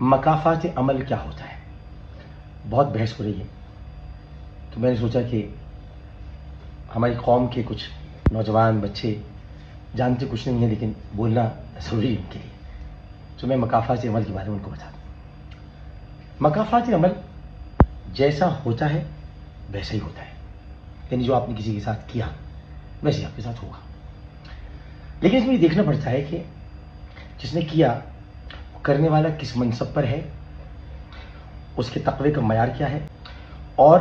مکافات عمل کیا ہوتا ہے؟ بہت بحث ہو رہی ہے، تو میں نے سوچا کہ ہماری قوم کے کچھ نوجوان بچے جانتے کچھ نہیں ہیں لیکن بولنا ضروری ہے ان کے لیے، تو میں مکافات عمل کے بارے میں ان کو بتا دوں۔ مکافات عمل جیسا ہوتا ہے ویسا ہی ہوتا ہے، یعنی جو آپ نے کسی کے ساتھ کیا ویسے ہی آپ کے ساتھ ہوگا، لیکن اس میں یہ دیکھنا پڑتا ہے کہ جس نے کیا وہ کرنے والا کس منصب پر ہے، اس کے تقوی کا معیار کیا ہے، اور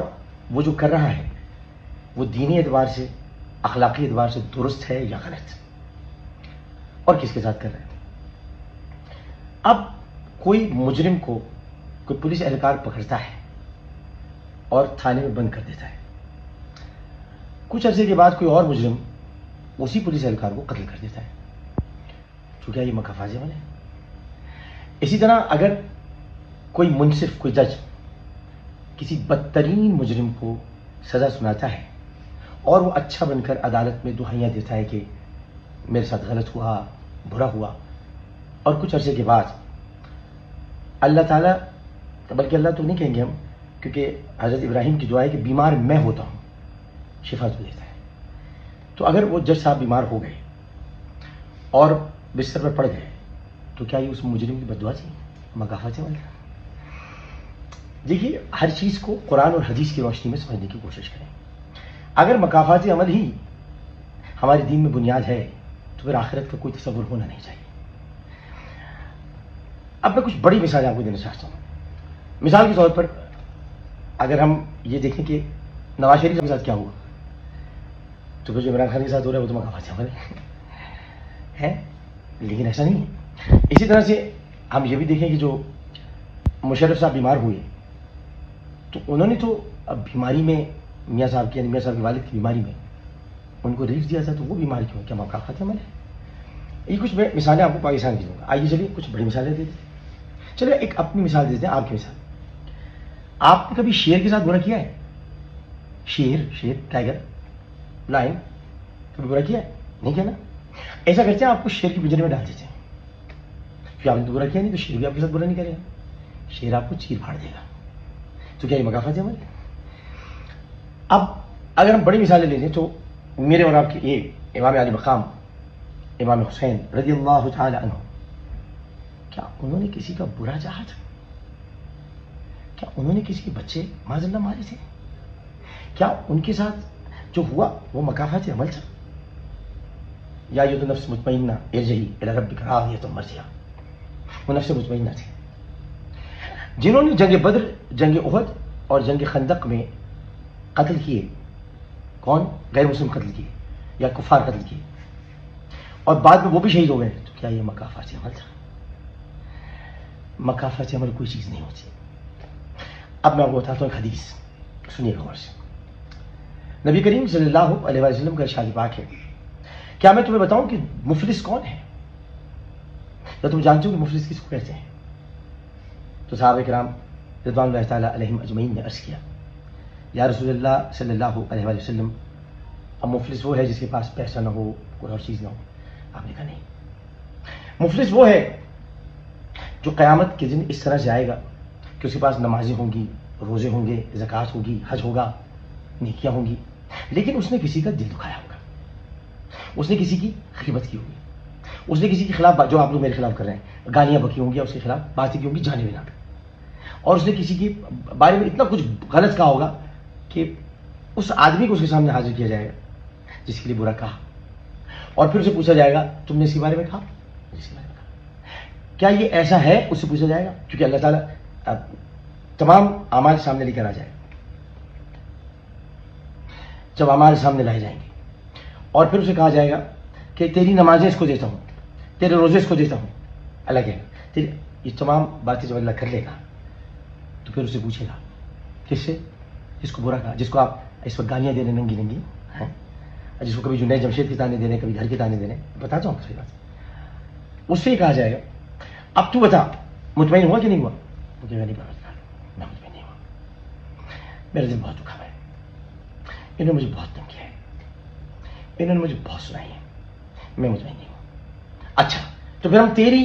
وہ جو کر رہا ہے وہ دینی اعتبار سے اخلاقی اعتبار سے درست ہے یا غلط، اور کس کے ساتھ کر رہا ہے۔ اب کوئی مجرم کو کوئی پولیس اہلکار پکڑتا ہے اور تھانے میں بند کر دیتا ہے، کچھ عرصے کے بعد کوئی اور مجرم اسی پولیس اہلکار کو قتل کر دیتا ہے، تو کیا یہ مکافات عمل ہے؟ اسی طرح اگر کوئی منصف، کوئی جج کسی بدترین مجرم کو سزا سناتا ہے اور وہ اچھا بن کر عدالت میں دہائیاں دیتا ہے کہ میرے ساتھ غلط ہوا، برا ہوا، اور کچھ عرصے کے بعد اللہ تعالیٰ، بلکہ اللہ تو نہیں کہیں گے ہم، کیونکہ حضرت ابراہیم کی دعا ہے کہ بیمار میں ہوتا ہوں، شفا تو دیتا ہے، تو اگر وہ جج صاحب بیمار ہو گئے اور بستر پر پڑ گئے تو کیا یہ اس مجرم کی بد دعا چاہیے؟ مکافات عمل ہے۔ دیکھیے، ہر چیز کو قرآن اور حدیث کی روشنی میں سمجھنے کی کوشش کریں۔ اگر مکافات عمل ہی ہمارے دین میں بنیاد ہے تو پھر آخرت کا کوئی تصور ہونا نہیں چاہیے۔ اب میں کچھ بڑی مثالیں آپ کو دینا چاہتا ہوں۔ مثال کے طور پر اگر ہم یہ دیکھیں کہ نواز شریف کے ساتھ کیا ہوا، تو پھر جو عمران خان کے ساتھ ہو رہا ہے وہ تو مکافات عمل ہے، لیکن ایسا نہیں ہے۔ اسی طرح سے ہم یہ بھی دیکھیں کہ جو مشرف صاحب بیمار ہوئے تو انہوں نے تو اب بیماری میں میاں صاحب کی، یعنی میاں صاحب کے والد کی بیماری میں ان کو ریلیف دیا تھا، تو وہ بیماری کیوں؟ کیا مکافات عمل ہے؟ یہ کچھ میں مثالیں آپ کو پاکستان کی دوں گا۔ آئیے چلیے کچھ بڑی مثالیں دے دیتے۔ چلیے ایک اپنی مثال دیتے ہیں، آپ کی مثال۔ آپ نے کبھی شیر کے ساتھ برا کیا ہے؟ شیر، ٹائگر، لائن، کبھی برا کیا ہے؟ نہیں کیا نا؟ ایسا کرتے ہیں، آپ کو شیر کی پنجرے میں ڈال دیتے ہیں، کیونکہ آپ نے تو برا کیا نہیں، تو شیر بھی آپ کے ساتھ برا نہیں کرے گا، شیر آپ کو چیر پھاڑ دے گا، تو کیا یہ مکافات عمل ہے؟ اب اگر ہم بڑی مثالیں لے لیں تو میرے اور آپ کے ایک امام علی مقام امام حسین رضی اللہ تعالی عنہ، کیا انہوں نے کسی کا برا چاہا تھا؟ کیا انہوں نے کسی کے بچے معاذ اللہ مارے تھے؟ کیا ان کے ساتھ جو ہوا وہ مکافات عمل تھا؟ یا یہ تو نفس مطمئنہ ارجعی الی ربک راضیۃ مرضیہ، وہ نفس مطمئنہ تھی جنہوں نے جنگ بدر، جنگ احد اور جنگ خندق میں قتل کیے۔ کون؟ غیر مسلم قتل کیے یا کفار قتل کیے، اور بعد میں وہ بھی شہید ہو گئے، تو کیا یہ مکافات عمل تھا؟ مکافات عمل کوئی چیز نہیں ہوتی۔ اب میں آپ کو بتاتا ہوں ایک حدیث، سنیے غور سے۔ نبی کریم صلی اللہ علیہ وسلم کا ارشاد پاک ہے، کیا میں تمہیں بتاؤں کہ مفلس کون ہے؟ یا تم جانتے ہو کہ مفلس کس کو کہتے ہیں؟ تو صحابہ کرام رضوان اللہ تعالیٰ علیہم اجمعین نے عرض کیا، یا رسول اللہ صلی اللہ علیہ وسلم، اب مفلس وہ ہے جس کے پاس پیسہ نہ ہو، کوئی اور چیز نہ ہو؟ آپ نے کہا نہیں، مفلس وہ ہے جو قیامت کے دن اس طرح سے آئے گا کہ اس کے پاس نمازیں ہوں گی، روزے ہوں گے، زکوٰۃ ہوگی، حج ہوگا، نیکیاں ہوں گی، لیکن اس نے کسی کا دل دکھایا ہوگا، اس نے کسی کی غیبت کی ہوگی، اس نے کسی کے خلاف، جو آپ لوگ میرے خلاف کر رہے ہیں، گالیاں بکی ہوں گی، اس کے خلاف باتیں کی ہوں گی جانے بنا پہ، اور اس نے کسی کے بارے میں اتنا کچھ غلط کہا ہوگا کہ اس آدمی کو اس کے سامنے حاضر کیا جائے گا جس کے لیے برا کہا، اور پھر اسے پوچھا جائے گا تم نے اس کے بارے میں کہا، جس کے بارے میں کہا، کیا یہ ایسا ہے؟ اس سے پوچھا جائے گا، کیونکہ اللہ تعالیٰ تمام اعمال سامنے لے کر آ جائے گا۔ جب اعمال سامنے لائے جائیں گے اور پھر اسے کہا جائے گا کہ تیری نمازیں اس کو دیتا ہوں، تیرے روزے اس کو دیتا ہوں، اللہ کہے گا یہ تمام باتیں جب اللہ کر لے گا تو پھر اسے پوچھے گا کس سے؟ جس کو برا کہا، جس کو آپ اس وقت گالیاں دینے ننگی ننگی ہیں، جس کو کبھی جنید جمشید کے تانے دینے، کبھی گھر کے تانے دینے، بتاتا ہوں صحیح بات، اس سے ہی کہا جائے گا اب تو بتا مطمئن ہوا کہ نہیں ہوا؟ وہ کہے گا نہیں پتا، میں مطمئن نہیں ہوا، میرا دل بہت دکھا ہے، انہوں نے مجھے بہت تنگ کیا ہے، انہوں نے مجھے بہت سنائی ہے، میں مطمئن نہیں ہوں۔ اچھا، تو پھر ہم تیری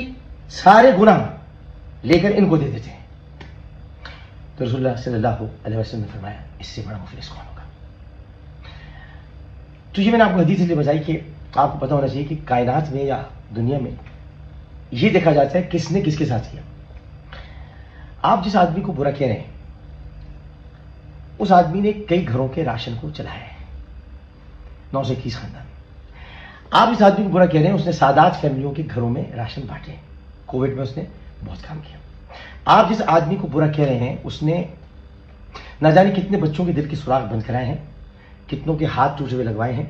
سارے گناہ لے کر ان کو دے دیتے ہیں. تو رسول اللہ صلی اللہ علیہ وسلم نے فرمایا اس سے بڑا مفلس کون ہوگا. تو یہ میں نے آپ کو حدیث اس لیے بتائی کہ آپ کو پتہ ہونا چاہیے کہ کائنات میں یا دنیا میں یہ دیکھا جاتا ہے کس نے کس کے ساتھ کیا. آپ جس آدمی کو برا کہہ رہے ہیں اس آدمی نے کئی گھروں کے راشن کو چلایا ہے. 921 خاندان. آپ اس آدمی کو برا کہہ رہے ہیں اس نے سادات فیملیوں کے گھروں میں راشن بانٹے ہیں. کووڈ میں اس نے بہت کام کیا. آپ جس آدمی کو برا کہہ رہے ہیں اس نے نہ جانے کتنے بچوں کے دل کے سوراخ بند کرائے ہیں, کتنوں کے ہاتھ ٹوٹے ہوئے لگوائے ہیں,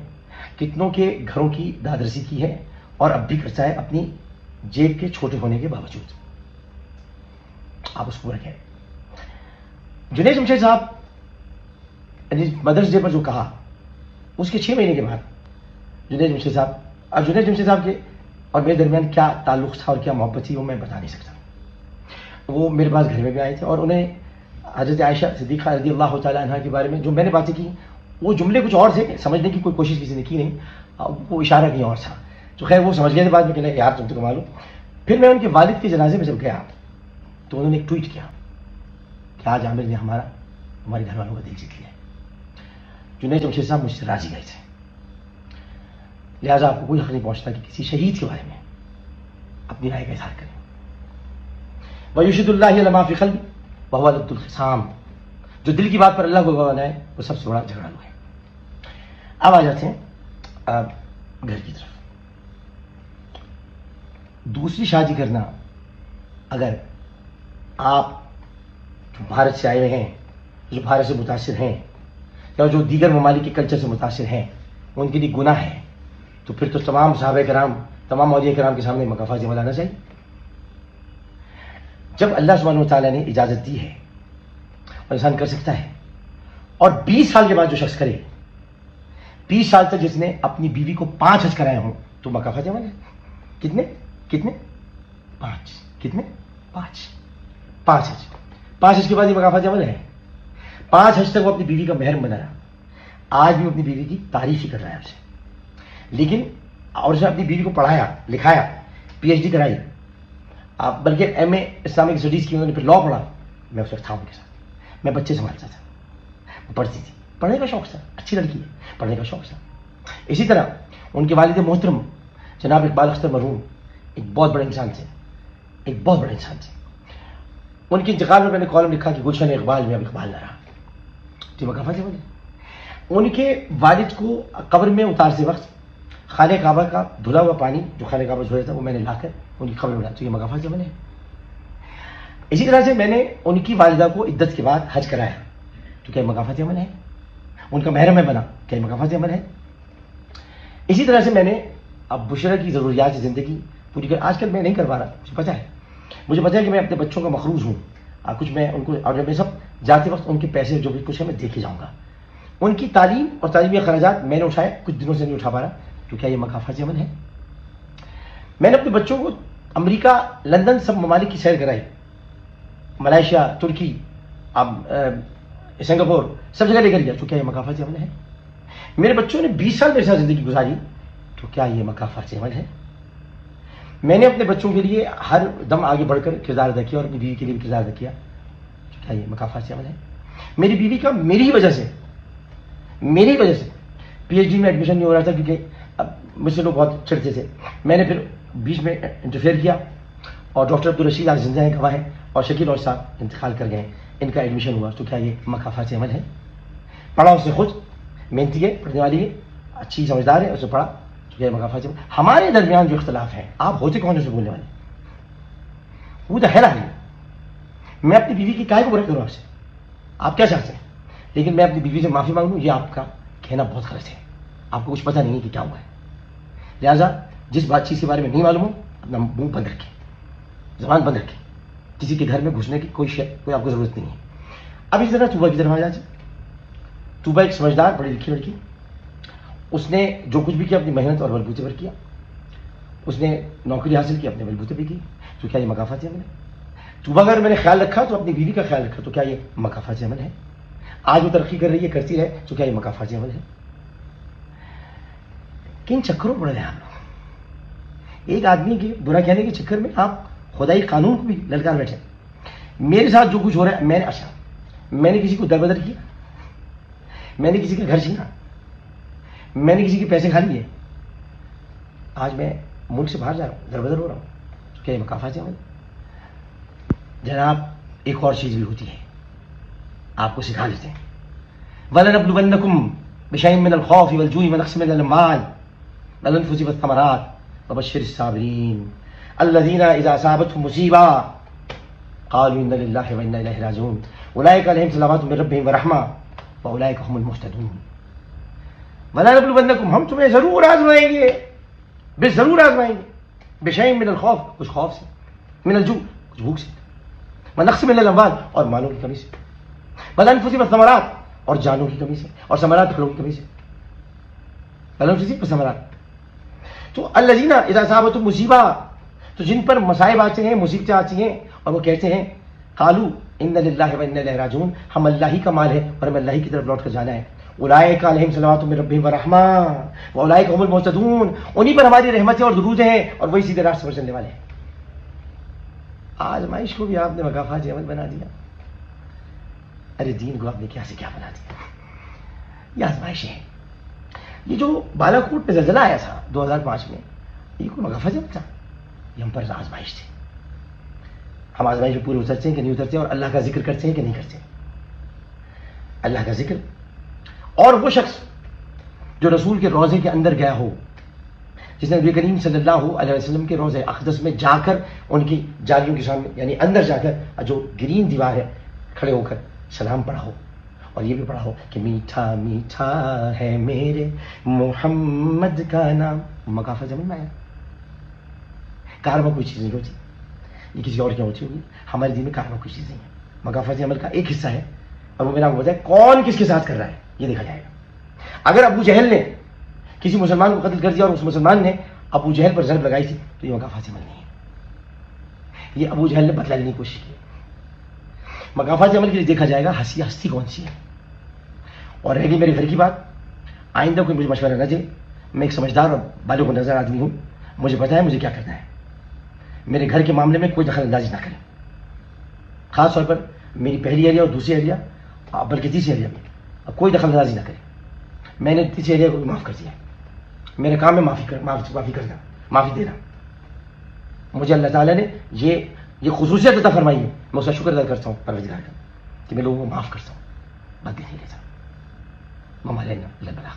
کتنوں کے گھروں کی دادرسی کی ہے اور اب بھی کرتا ہے اپنی جیب کے چھوٹے ہونے کے باوجود. آپ اس کو برا کہہ رہے ہیں. جنید جمشید صاحب مدرس ڈے پر جو کہا اس کے 6 مہینے کے بعد جنید جمشید صاحب, اب جنید جمشید صاحب کے اور میرے درمیان کیا تعلق تھا اور کیا محبت تھی وہ میں بتا نہیں سکتا. وہ میرے پاس گھر میں بھی آئے تھے اور انہیں حضرت عائشہ صدیقہ رضی اللہ تعالیٰ عنہ کے بارے میں جو میں نے باتیں کی وہ جملے کچھ اور تھے, سمجھنے کی کوئی کوشش کسی نے کی نہیں, وہ اشارہ کہیں اور تھا. تو خیر وہ سمجھ گئے تھے بعد میں کہ یار تم تو کمال ہو. پھر میں ان کے والد کے جنازے میں جب گیا تو انہوں نے ایک ٹویٹ کیا کہ آج عامر نے ہمارے گھر والوں کا دل جیت لیا ہے. جنید جمشید صاحب مجھ سے راضی گئے تھے. لہٰذا آپ کو کوئی حق نہیں پہنچتا کہ کسی شہید کے بارے میں اپنی رائے کا اظہار کریں. وَيُشْهِدُ اللَّهَ عَلَىٰ مَا فِي قَلْبِهِ وَهُوَ أَلَدُّ الْخِصَامِ. جو دل کی بات پر اللہ کو گواہ بنائے وہ سب سے بڑا جھگڑالو ہے. اب آ جاتے ہیں گھر کی طرف. دوسری شادی کرنا اگر آپ جو بھارت سے آئے ہوئے ہیں, جو بھارت سے متاثر ہیں یا جو دیگر ممالک کے کلچر سے متاثر ہیں ان کے لیے گناہ ہے, تو پھر تو تمام صحابہ کرام, تمام اولیاء کرام کے سامنے مکافات جمع لانا چاہیے. جب اللہ سبحانہ و تعالیٰ نے اجازت دی ہے اور انسان کر سکتا ہے, اور 20 سال کے بعد جو شخص کرے, 20 سال تک جس نے اپنی بیوی کو 5 حج کرائے ہوں تو مکافات عمل ہے. کتنے 5 کتنے 5 حج. 5 حج کے بعد یہ مکافات عمل ہے. 5 حج تک وہ اپنی بیوی کا محرم بنا رہا, آج بھی اپنی بیوی کی تعریف ہی کر رہا ہے اسے. لیکن اور اسے اپنی بیوی کو پڑھایا لکھایا, PhD کرائی, آپ بلکہ MA اسلامک اسٹڈیز کی, انہوں نے پھر لاء پڑھا. میں اس وقت تھا ان کے ساتھ, میں بچے سنبھالتا تھا, وہ پڑھتی تھی, پڑھنے کا شوق تھا, اچھی لڑکی ہے, پڑھنے کا شوق تھا. اسی طرح ان کے والد محترم جناب اقبال اختر مرحوم ایک بہت بڑے انسان تھے, ایک بہت بڑے انسان تھے. ان کے انتقال میں نے کالم لکھا کہ گلشن اقبال میں اب اقبال نہ رہا. تو مکافات عمل ہے. ان کے والد کو قبر میں اتارتے وقت خانہ کعبہ کا دھلا ہوا پانی جو خانہ کعبہ دھلا تھا وہ میں نے لا کر ان کی قبر میں ڈالا, تو یہ مکافات عمل ہے. اسی طرح سے میں نے ان کی والدہ کو عدت کے بعد حج کرایا, تو کیا مکافات عمل ہے. ان کا محرم میں بنا, کیا مکافات عمل ہے. اسی طرح سے میں نے اب بشرا کی ضروریات زندگی پوری کر, آج کل میں نہیں کر پا رہا, مجھے پتا ہے کہ میں اپنے بچوں کا مخروض ہوں. کچھ میں ان کو, اور جب میں سب جاتے وقت ان کے پیسے جو بھی کچھ ہے میں دے کے جاؤں گا. ان کی تعلیم اور تعلیمی اخراجات میں نے اٹھائے, کچھ دنوں سے نہیں اٹھا پا رہا, تو کیا یہ مکافات عمل ہے. میں نے اپنے بچوں کو امریکہ, لندن, سب ممالک کی سیر کرائی, ملائیشیا, ترکی, اب سنگاپور, سب جگہ لے کر گیا, تو کیا یہ مکافات عمل ہے. میرے بچوں نے 20 سال میرے ساتھ زندگی گزاری, تو کیا یہ مکافات عمل ہے. میں نے اپنے بچوں کے لیے ہر دم آگے بڑھ کر کردار ادا کیا اور اپنی بیوی کے لیے بھی کردار ادا کیا, تو کیا یہ مکافات عمل ہے. میری بیوی کا میری وجہ سے PhD میں ایڈمیشن نہیں ہو رہا تھا, کیونکہ اب مجھ سے لوگ بہت چڑھتے تھے. میں نے پھر بیچ میں انٹرفیئر کیا, اور ڈاکٹر عبدالرشید آج زندہ ہیں, گواہ ہیں, اور شکیل اور صاحب انتقال کر گئے, ان کا ایڈمیشن ہوا, تو کیا یہ مکافات عمل ہے. پڑھا اس سے خود, محنتی ہے, پڑھنے والی ہے, اچھی سمجھدار ہے, اسے پڑھا, تو کیا یہ مکافات عمل. ہمارے درمیان جو اختلاف ہیں, آپ ہوتے کون سے بولنے والے, وہ تو ہے نا. میں اپنی بیوی کی کائے کو برا کروں آپ سے, آپ کیا چاہتے ہیں, لیکن میں اپنی بیوی سے معافی مانگ لوں, یہ آپ کا کہنا بہت غلط ہے. آپ کو کچھ پتہ نہیں ہے کہ کیا ہوا ہے. لہٰذا جس بات چیز کے بارے میں نہیں معلوم ہو اپنا منہ بند رکھیں, زبان بند رکھیں. کسی کے گھر میں گھسنے کی کوئی آپ کو ضرورت نہیں ہے. اب اس طرح طوبہ کی طرف آ جاتے. طوبہ ایک سمجھدار پڑھی لکھی لڑکی, اس نے جو کچھ بھی کیا اپنی محنت اور بلبوتے پر کیا. اس نے نوکری حاصل کی, اپنے بلبوتے پہ کی, تو کیا یہ مکافات عمل ہے. طوبہ اگر میں نے خیال رکھا تو اپنی بیوی کا خیال رکھا, تو کیا یہ مکافات عمل ہے. آج وہ ترقی کر رہی ہے, کرتی رہے, تو کیا یہ مکافات عمل ہے. کن چکروں پڑ رہے ہیں آپ لوگ. ایک آدمی کے برا کہنے کے چکر میں آپ خدائی قانون کو بھی للکار بیٹھے. میرے ساتھ جو کچھ ہو رہا ہے میں نے کسی کو دربدر کیا, میں نے کسی کا گھر چھینا, میں نے کسی کے پیسے کھا لیے, آج میں ملک سے باہر جا رہا ہوں, دربدر ہو رہا ہوں, کیا یہ مکافات عمل؟ جناب ایک اور چیز بھی ہوتی ہے, آپ کو سکھا دیتے ہیں. وَلَنَبْلُوَنَّكُمْ بِشَيْءٍ مِّنَ الْخَوْفِ وَالْجُوعِ وَنَقْصٍ مِّنَ الْأَمْوَالِ وَالْأَنفُسِ وَالثَّمَرَاتِ وَبَشِّرِ الصَّابِرِينَ الَّذِينَ إِذَا أَصَابَتْهُمْ مُصِيبَةٌ قالوا إنا لله وإنا إليه راجعون أولئك عليهم صلوات من ربهم ورحمة وأولئك هم المهتدون. ولا نبلونكم, ہم تمہیں ضرور آزمائیں گے, بے ضرور آزمائیں گے, بشیء من الخوف, کچھ خوف سے, من الجوع, کچھ بھوک سے, ونقص من الاموال, اور مالوں کی کمی سے, والانفس والثمرات, اور جانوں کی کمی سے, اور ثمرات پھلوں کی کمی سے, والانفس والثمرات. تو الذین اذا اصابتهم مصیبہ, تو جن پر مصائب آتے ہیں, مصیبتیں آتی ہیں, اور وہ کہتے ہیں قالوا ان للہ و انا الیہ راجعون, ہم اللہ ہی کا مال ہے اور ہمیں اللہ ہی کی طرف لوٹ کر جانا ہے. اولئک علیہم صلوات من ربہم ورحمہ واولئک هم المہتدون, انہی پر ہماری رحمتیں اور درود ہیں اور وہی سیدھے راستے پر چلنے والے ہیں. آزمائش کو بھی آپ نے مکافات عمل بنا دیا. ارے دین کو آپ نے کیا سے کیا بنا دیا. یہ آزمائشیں ہیں. یہ جو بالا کوٹ میں زلزلہ آیا تھا 2005 میں, یہ کوئی مکافات عمل تھا؟ یہ ہم پر آزمائش تھی. ہم آزمائش میں پورے اترتے ہیں کہ نہیں اترتے, اور اللہ کا ذکر کرتے ہیں کہ نہیں کرتے. اللہ کا ذکر, اور وہ شخص جو رسول کے روضے کے اندر گیا ہو, جس نے نبی کریم صلی اللہ علیہ وسلم کے روضے اقدس میں جا کر ان کی جالیوں کے سامنے, یعنی اندر جا کر جو گرین دیوار ہے, کھڑے ہو کر سلام پڑھا ہو, اور یہ بھی پڑھا ہو کہ میٹھا میٹھا ہے میرے محمد کا نام. مکافات عمل میں آیا. کار میں کوئی چیز نہیں ہوتی, یہ کسی اور کیا ہوتی ہوگی. ہمارے دین میں کار میں کوئی چیزیں ہیں. مکافات عمل کا ایک حصہ ہے, اور وہ میرا آپ کو بتائے کون کس کے ساتھ کر رہا ہے, یہ دیکھا جائے گا. اگر ابو جہل نے کسی مسلمان کو قتل کر دیا اور اس مسلمان نے ابو جہل پر ضرب لگائی تھی, تو یہ مکافات عمل نہیں ہے. یہ ابو جہل نے بدلا لینے کی کوشش کی. مکافات عمل کے لیے دیکھا جائے گا ہستی کون سی ہے. اور رہ گئی میرے گھر کی بات, آئندہ کوئی مجھے مشورہ نہ دے. میں ایک سمجھدار اور بالغ نظر آدمی ہوں, مجھے پتا ہے مجھے کیا کرنا ہے. میرے گھر کے معاملے میں کوئی دخل اندازی نہ کرے, خاص طور پر میری پہلی اہلیہ اور دوسری اہلیہ, بلکہ تیسری اہلیہ میں اب کوئی دخل اندازی نہ کرے. میں نے تیسری اہلیہ کو معاف کر دیا. میرے کام میں معافی کرنا, معافی دینا. مجھے اللہ تعالیٰ نے یہ خصوصیت عطا فرمائی ہے, میں اس کا شکر ادا کرتا ہوں پروردگار کا, کہ میں لوگوں کو معاف کرتا ہوں, بات نہیں لیتا. مما علینا الا البلاغ.